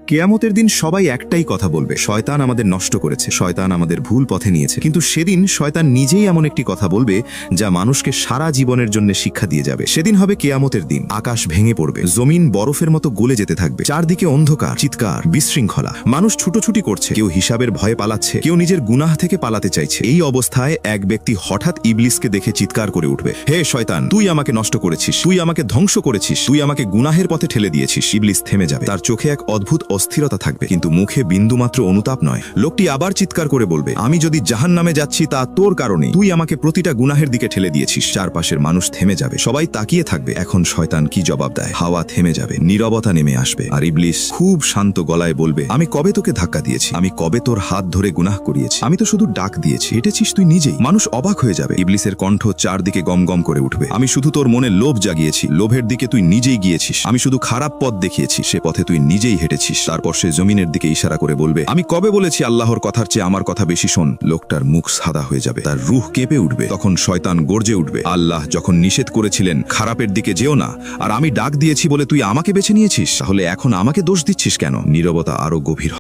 কেয়ামতের দিন সবাই একটাই কথা বলবে, শয়তান আমাদের নষ্ট করেছে, শয়তান আমাদের ভুল পথে নিয়েছে। কিন্তু সেদিন শয়তান নিজেই এমন একটি কথা বলবে যা মানুষকে সারা জীবনের জন্য শিক্ষা দিয়ে যাবে। সেদিন হবে কেয়ামতের দিন, আকাশ ভেঙে পড়বে, জমিন বরফের মতো গলে যেতে থাকবে, চারদিকে অন্ধকার, চিৎকার, বিশৃঙ্খলা, মানুষ ছুটোছুটি করছে, কেউ হিসাবের ভয়ে পালাচ্ছে, কেউ নিজের গুনাহ থেকে পালাতে চাইছে। এই অবস্থায় এক ব্যক্তি হঠাৎ ইবলিসকে দেখে চিৎকার করে উঠবে, হে শয়তান, তুই আমাকে নষ্ট করেছিস, তুই আমাকে ধ্বংস করেছিস, তুই আমাকে গুনাহের পথে ঠেলে দিয়েছিস। ইবলিস থেমে যাবে, তার চোখে এক অদ্ভুত অস্থিরতা থাকবে, কিন্তু মুখে বিন্দুমাত্র অনুতাপ নয়। লোকটি আবার চিৎকার করে বলবে, আমি যদি জাহান্নামে যাচ্ছি তা তোর কারণে, তুই আমাকে প্রতিটা গুনাহের দিকে ঠেলে দিয়েছিস। চারপাশের মানুষ থেমে যাবে, সবাই তাকিয়ে থাকবে। এখন শয়তান কি জবাব দেয়? হাওয়া থেমে যাবে, নীরবতা নেমে আসবে, আর ইবলিস খুব শান্ত গলায় বলবে, আমি কবে তোকে ধাক্কা দিয়েছি? আমি কবে তোর হাত ধরে গুনাহ করিয়েছি? আমি তো শুধু ডাক দিয়েছি, হেঁটেছিস তুই নিজেই। মানুষ অবাক হয়ে যাবে, ইবলিসের কণ্ঠ চারদিকে গমগম করে উঠবে, আমি শুধু তোর মনে লোভ জাগিয়েছি, লোভের দিকে তুই নিজেই গিয়েছিস। আমি শুধু খারাপ পথ দেখিয়েছি, সে পথে তুই নিজেই হেঁটেছিস। তারপর সে জমিনের দিকে ইশারা করে বলবে, আমি কবে বলেছি আল্লাহর কথার চেয়ে আমার কথা বেশি শোন? লোকটার মুখ সাদা হয়ে যাবে, তার রূহ কেঁপে উঠবে। তখন শয়তান গর্জে উঠবে, আল্লাহ যখন নিষেধ করেছিলেন খারাপের দিকে যেও না, আর আমি ডাক দিয়েছি বলে তুই আমাকে বেছে নিয়েছিস, তাহলে এখন আমাকে দোষ দিচ্ছিস কেন? নীরবতা আরো গভীর